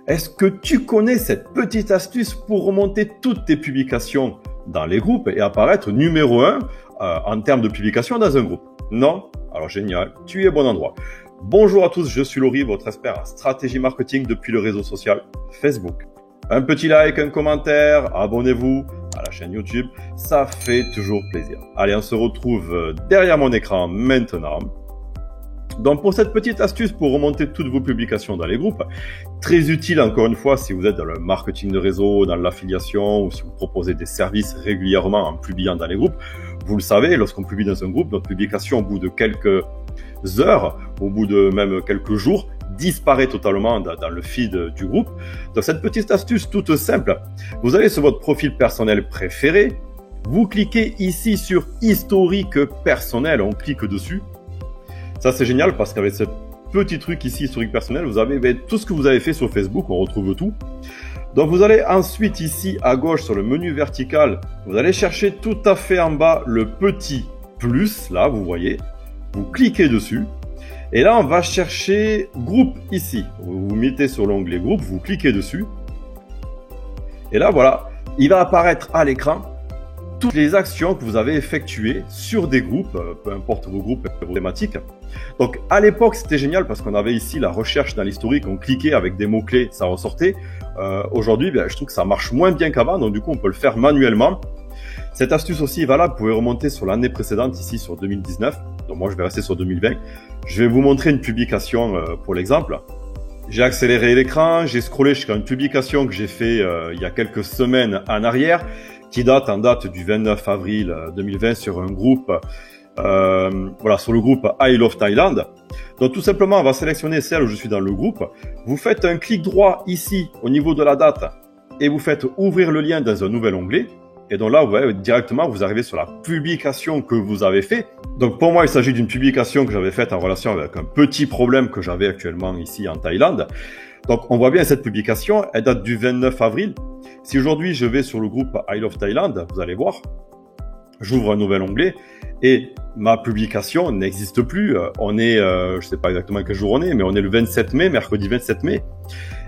Est-ce que tu connais cette petite astuce pour remonter toutes tes publications dans les groupes et apparaître numéro 1 en termes de publication dans un groupe? Non? Alors génial, tu es au bon endroit. Bonjour à tous, je suis Laurie, votre expert en stratégie marketing depuis le réseau social Facebook. Un petit like, un commentaire, abonnez-vous à la chaîne YouTube, ça fait toujours plaisir. Allez, on se retrouve derrière mon écran maintenant. Donc pour cette petite astuce pour remonter toutes vos publications dans les groupes, très utile encore une fois si vous êtes dans le marketing de réseau, dans l'affiliation ou si vous proposez des services régulièrement en publiant dans les groupes. Vous le savez, lorsqu'on publie dans un groupe, notre publication au bout de quelques heures, au bout de même quelques jours, disparaît totalement dans le feed du groupe. Donc cette petite astuce toute simple, vous allez sur votre profil personnel préféré, vous cliquez ici sur historique personnel, on clique dessus. Ça, c'est génial parce qu'avec ce petit truc ici, historique personnel, vous avez tout ce que vous avez fait sur Facebook, on retrouve tout. Donc, vous allez ensuite ici à gauche sur le menu vertical, vous allez chercher tout à fait en bas le petit plus, là, vous voyez. Vous cliquez dessus. Et là, on va chercher groupe ici. Vous vous mettez sur l'onglet groupe, vous cliquez dessus. Et là, voilà, il va apparaître à l'écran toutes les actions que vous avez effectuées sur des groupes, peu importe vos groupes et vos thématiques. Donc à l'époque c'était génial parce qu'on avait ici la recherche dans l'historique, on cliquait avec des mots-clés, ça ressortait. Aujourd'hui je trouve que ça marche moins bien qu'avant, donc du coup on peut le faire manuellement. Cette astuce aussi est valable, vous pouvez remonter sur l'année précédente, ici sur 2019, donc moi je vais rester sur 2020. Je vais vous montrer une publication pour l'exemple. J'ai accéléré l'écran, j'ai scrollé jusqu'à une publication que j'ai fait il y a quelques semaines en arrière, qui date du 29 avril 2020 sur un groupe, voilà, sur le groupe I Love Thailand. Donc tout simplement, on va sélectionner celle où je suis dans le groupe. Vous faites un clic droit ici au niveau de la date et vous faites ouvrir le lien dans un nouvel onglet. Et donc là, vous voyez, directement, vous arrivez sur la publication que vous avez fait. Donc pour moi, il s'agit d'une publication que j'avais faite en relation avec un petit problème que j'avais actuellement ici en Thaïlande. Donc on voit bien cette publication, elle date du 29 avril. Si aujourd'hui je vais sur le groupe I Love Thailand, vous allez voir, j'ouvre un nouvel onglet et ma publication n'existe plus. On est, je ne sais pas exactement quel jour on est, mais on est le 27 mai, mercredi 27 mai.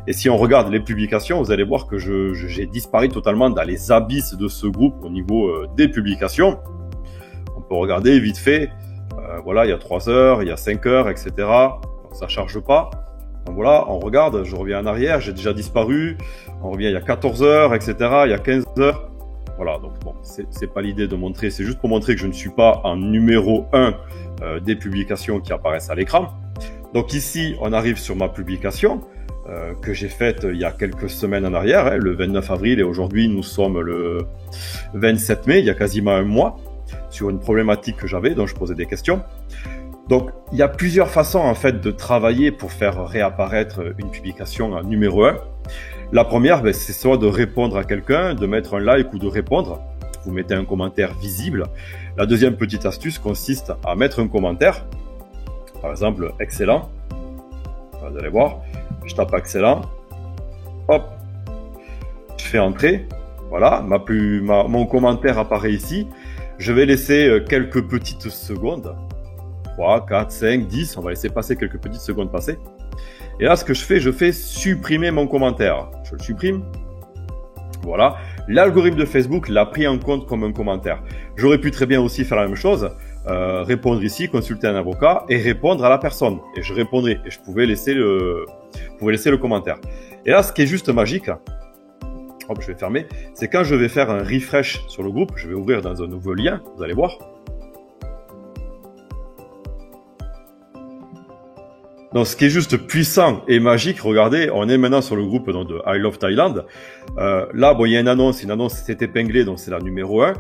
Et si on regarde les publications, vous allez voir que j'ai disparu totalement dans les abysses de ce groupe au niveau des publications. On peut regarder vite fait, voilà, il y a 3 heures, il y a 5 heures, etc. Donc, ça charge pas. Donc voilà, on regarde, je reviens en arrière, j'ai déjà disparu, on revient il y a 14 heures, etc., il y a 15 heures. Voilà, donc bon, c'est pas l'idée de montrer, c'est juste pour montrer que je ne suis pas en numéro 1 des publications qui apparaissent à l'écran. Donc ici, on arrive sur ma publication que j'ai faite il y a quelques semaines en arrière, hein, le 29 avril, et aujourd'hui nous sommes le 27 mai, il y a quasiment un mois, sur une problématique que j'avais, dont je posais des questions. Donc, il y a plusieurs façons en fait de travailler pour faire réapparaître une publication en numéro 1. La première, c'est soit de répondre à quelqu'un, de mettre un like ou de répondre. Vous mettez un commentaire visible. La deuxième petite astuce consiste à mettre un commentaire. Par exemple, excellent. Vous allez voir, je tape excellent. Hop, je fais entrer. Voilà, mon commentaire apparaît ici. Je vais laisser quelques petites secondes. 3, 4, 5, 10, on va laisser passer quelques petites secondes passer. Et là, ce que je fais supprimer mon commentaire. Je le supprime. Voilà. L'algorithme de Facebook l'a pris en compte comme un commentaire. J'aurais pu très bien aussi faire la même chose, répondre ici, consulter un avocat et répondre à la personne. Et je répondrai. Et je pouvais laisser le commentaire. Et là, ce qui est juste magique, hop, je vais fermer, c'est quand je vais faire un refresh sur le groupe, je vais ouvrir dans un nouveau lien, vous allez voir. Donc, ce qui est juste puissant et magique, regardez, on est maintenant sur le groupe donc, de I Love Thailand. Là, bon, il y a une annonce c'est épinglé, donc c'est la numéro 1.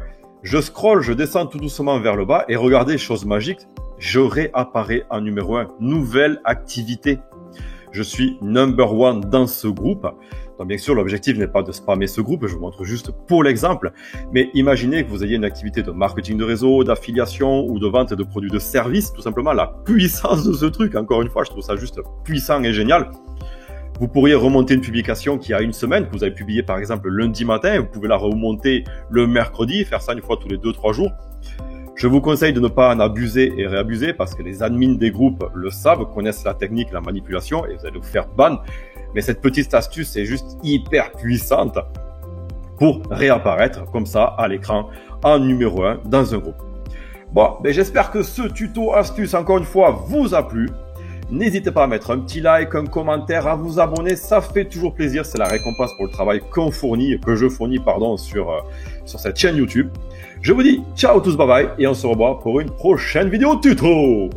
Je scrolle, je descends tout doucement vers le bas et regardez, chose magique, je réapparais en numéro 1. Nouvelle activité. Je suis number 1 dans ce groupe. Donc, bien sûr, l'objectif n'est pas de spammer ce groupe, je vous montre juste pour l'exemple. Mais imaginez que vous ayez une activité de marketing de réseau, d'affiliation ou de vente de produits de services. Tout simplement, la puissance de ce truc, encore une fois, je trouve ça juste puissant et génial. Vous pourriez remonter une publication qui a une semaine, que vous avez publié par exemple lundi matin. Vous pouvez la remonter le mercredi, faire ça une fois tous les 2-3 jours. Je vous conseille de ne pas en abuser et réabuser parce que les admins des groupes le savent, connaissent la technique, la manipulation et vous allez vous faire ban. Mais cette petite astuce est juste hyper puissante pour réapparaître comme ça à l'écran en numéro 1 dans un groupe. Bon, j'espère que ce tuto astuce, encore une fois, vous a plu. N'hésitez pas à mettre un petit like, un commentaire, à vous abonner, ça fait toujours plaisir, c'est la récompense pour le travail que je fournis sur cette chaîne YouTube. Je vous dis ciao tous, bye bye, et on se revoit pour une prochaine vidéo tuto.